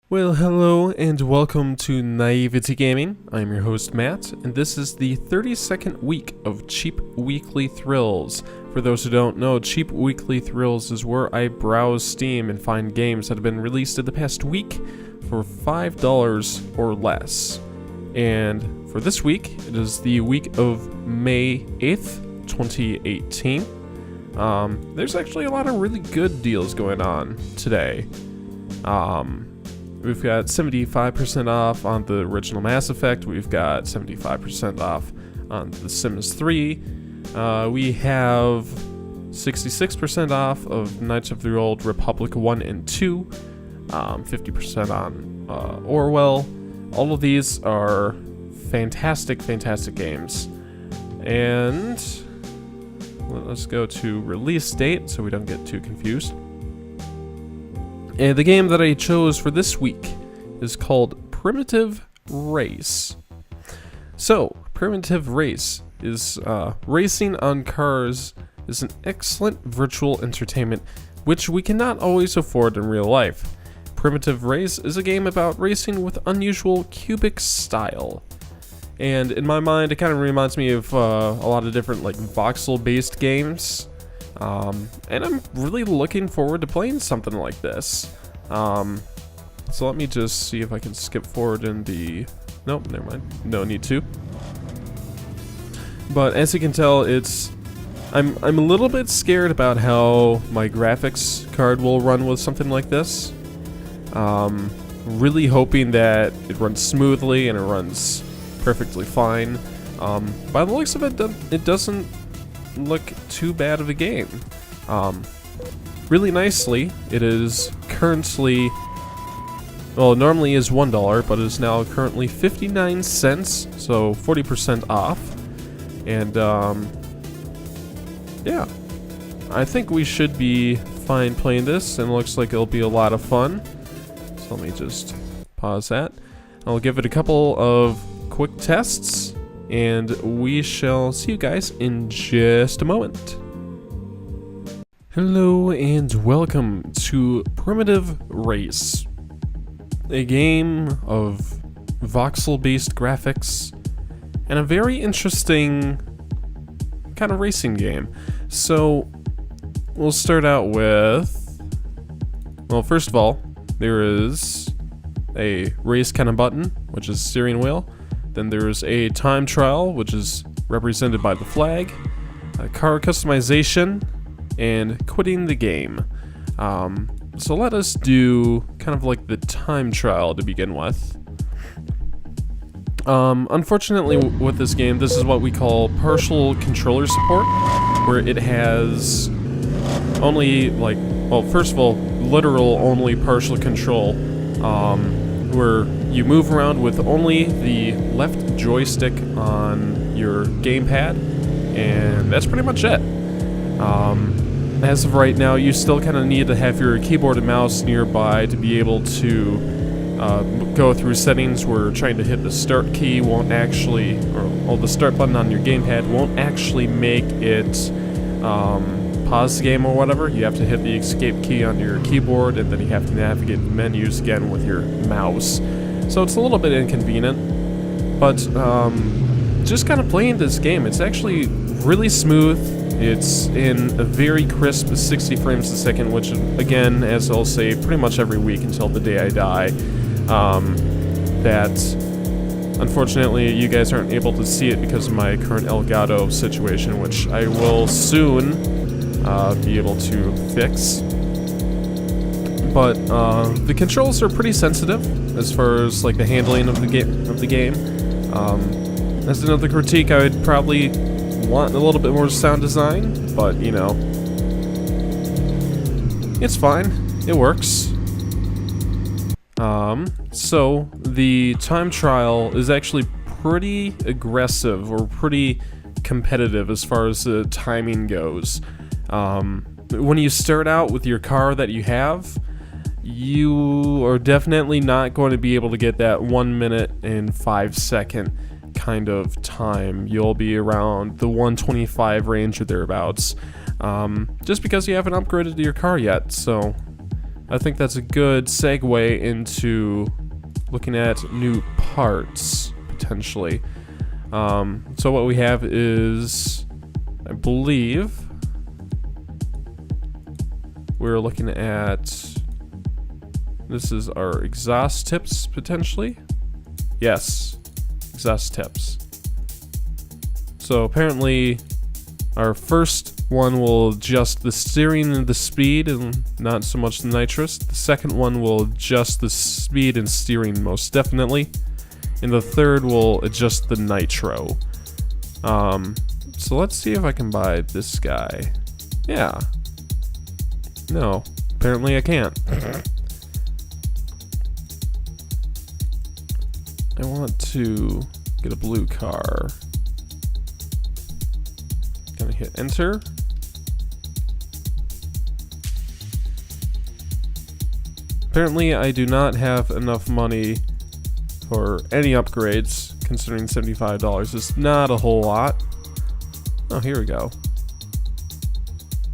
Well, hello and welcome to Naivety Gaming. I'm your host Matt, and this is the 32nd week of Cheap Weekly Thrills. For those who don't know, Cheap Weekly Thrills is where I browse Steam and find games that have been released in the past week for $5 or less. And for this week, it is the week of May 8th, 2018. There's actually a lot of really good deals going on today. We've got 75% off on the original Mass Effect. We've got 75% off on The Sims 3. We have 66% off of Knights of the Old Republic 1 and 2. 50% on Orwell. All of these are fantastic games. And let's go to release date so we don't get too confused. And the game that I chose for this week is called Primitive Race. So, Primitive Race is racing on cars is an excellent virtual entertainment which we cannot always afford in real life. Primitive Race is a game about racing with unusual cubic style. And in my mind, it kind of reminds me of a lot of different voxel-based games. And I'm really looking forward to playing something like this. So let me just see if I can skip forward in the... Nope, never mind. No need to. But as you can tell, I'm a little bit scared about how my graphics card will run with something like this. Really hoping that it runs smoothly and it runs perfectly fine. By the looks of it, it doesn't look too bad of a game. Really nicely, it is currently, well, it normally is $1, but it is now currently 59 cents, so 40% off. And yeah, I think we should be fine playing this, and it looks like it'll be a lot of fun. So let me just pause that. I'll give it a couple of quick tests, and we shall see you guys in just a moment. Hello and welcome to Primitive Race, a game of voxel-based graphics and a very interesting kind of racing game. So we'll start out with, well, first of all, there is a race kind of button, which is steering wheel. Then there's a time trial, which is represented by the flag, a car customization, and quitting the game. So let us do kind of like the time trial to begin with. Unfortunately with this game, this is what we call partial controller support, where it has only first of all, literal only partial control, where you move around with only the left joystick on your gamepad, and that's pretty much it. As of right now, you still kind of need to have your keyboard and mouse nearby to be able to go through settings where trying to hit the start key won't actually, or the start button on your gamepad won't actually make it pause the game or whatever. You have to hit the escape key on your keyboard, and then you have to navigate the menus again with your mouse. So it's a little bit inconvenient, but just kind of playing this game, it's actually really smooth. It's in a very crisp 60 frames a second, which, again, as I'll say pretty much every week until the day I die, that unfortunately you guys aren't able to see it because of my current Elgato situation, which I will soon be able to fix. But the controls are pretty sensitive as far as the handling of the game. As another critique, I would probably want a little bit more sound design, but you know, it's fine. It works. So the time trial is actually pretty aggressive or pretty competitive as far as the timing goes. When you start out with your car that you have, you are definitely not going to be able to get that 1 minute and 5 second kind of time. You'll be around the 125 range or thereabouts, just because you haven't upgraded your car yet. So I think that's a good segue into looking at new parts, potentially. So what we have is, I believe, we're looking at, this is our exhaust tips, potentially. Yes, exhaust tips. So apparently our first one will adjust the steering and the speed and not so much the nitrous. The second one will adjust the speed and steering most definitely. And the third will adjust the nitro. So let's see if I can buy this guy. Yeah. No, apparently I can't. I want to get a blue car. Gonna hit enter. Apparently I do not have enough money for any upgrades, considering $75 is not a whole lot. Oh, here we go.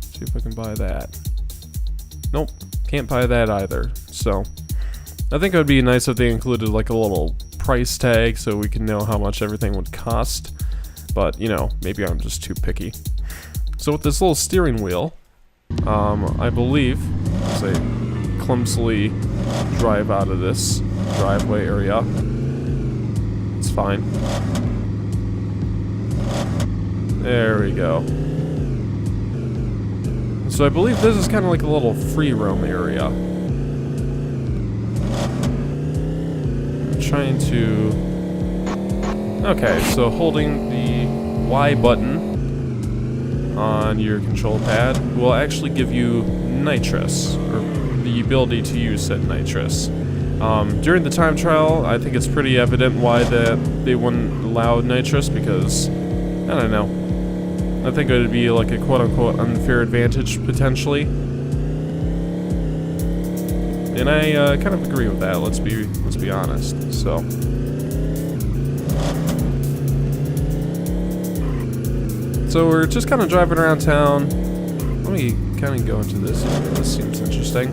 See if I can buy that. Nope, can't buy that either. So I think it would be nice if they included like a little price tag so we can know how much everything would cost. But, you know, maybe I'm just too picky. So with this little steering wheel, I believe, as I clumsily drive out of this driveway area, it's fine. There we go. So I believe this is kind of like a little free roam area. I'm trying to... Okay, so holding the Y button on your control pad will actually give you nitrous, or the ability to use said nitrous. During the time trial, I think it's pretty evident why they wouldn't allow nitrous, because, I don't know, I think it would be like a quote-unquote unfair advantage, potentially. And I kind of agree with that, let's be honest, so... So we're just kind of driving around town. Let me kind of go into this area. This seems interesting.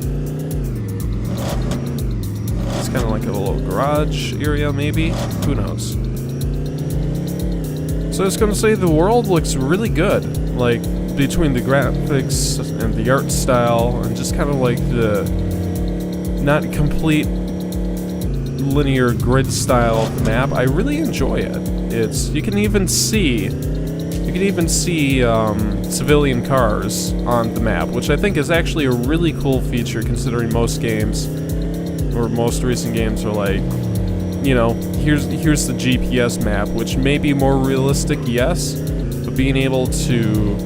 It's kind of like a little garage area, maybe? Who knows? So I was going to say the world looks really good. Like, between the graphics and the art style, and just kind of like the not complete linear grid style of the map. I really enjoy it. You can even see civilian cars on the map, which I think is actually a really cool feature, considering most games, or most recent games, are like, you know, here's the GPS map, which may be more realistic, yes, but being able to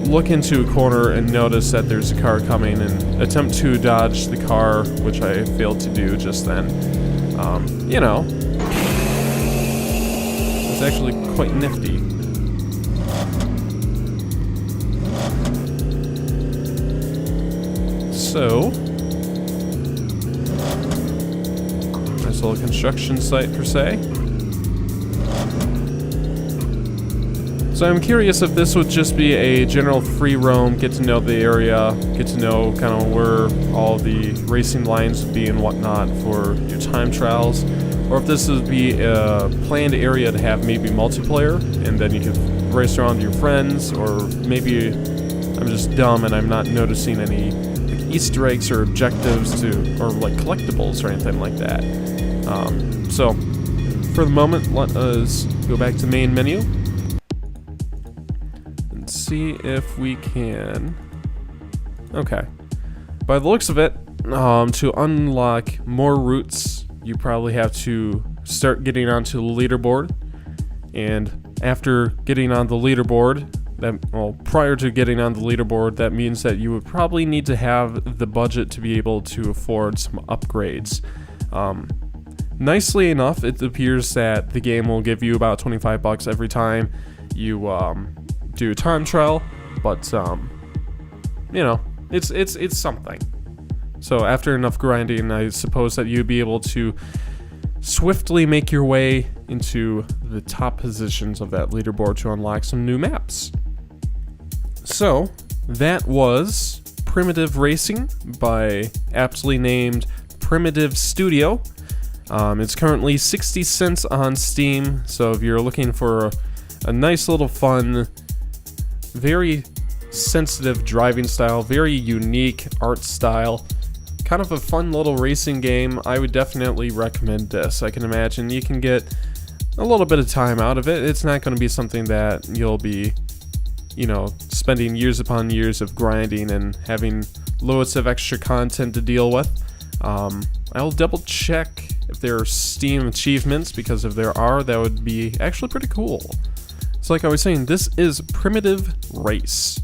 look into a corner and notice that there's a car coming and attempt to dodge the car, which I failed to do just then, you know, it's actually quite nifty. So, nice little construction site per se. So I'm curious if this would just be a general free roam, get to know the area, get to know kind of where all the racing lines would be and whatnot for your time trials, or if this would be a planned area to have maybe multiplayer, and then you could race around with your friends, or maybe I'm just dumb and I'm not noticing any Easter eggs or objectives or like collectibles or anything like that. So for the moment, let us go back to main menu and see if we can. Okay, by the looks of it, to unlock more routes, you probably have to start getting onto the leaderboard, and after getting on the leaderboard, prior to getting on the leaderboard, that means that you would probably need to have the budget to be able to afford some upgrades. Nicely enough, it appears that the game will give you about $25 every time you do a time trial, but you know, it's something. So after enough grinding, I suppose that you'd be able to swiftly make your way into the top positions of that leaderboard to unlock some new maps. So that was Primitive Racing by aptly named Primitive Studio. It's currently 60 cents on Steam, so if you're looking for a nice little fun, very sensitive driving style, very unique art style, kind of a fun little racing game, I would definitely recommend this. I can imagine you can get a little bit of time out of it. It's not going to be something that you'll be, spending years upon years of grinding and having loads of extra content to deal with. I'll double check if there are Steam achievements, because if there are, that would be actually pretty cool. So like I was saying, this is Primitive Race.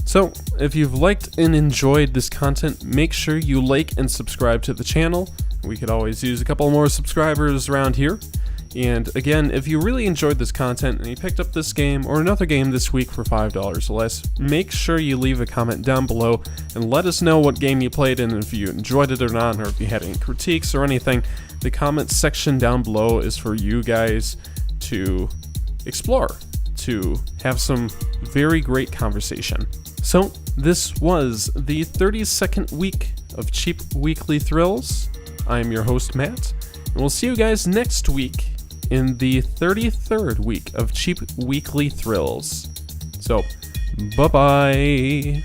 So if you've liked and enjoyed this content, make sure you like and subscribe to the channel. We could always use a couple more subscribers around here. And again, if you really enjoyed this content and you picked up this game or another game this week for $5 or less, make sure you leave a comment down below and let us know what game you played and if you enjoyed it or not, or if you had any critiques or anything. The comment section down below is for you guys to explore, to have some very great conversation. So this was the 32nd week of Cheap Weekly Thrills. I'm your host, Matt, and we'll see you guys next week in the 33rd week of Cheap Weekly Thrills. So, bye-bye.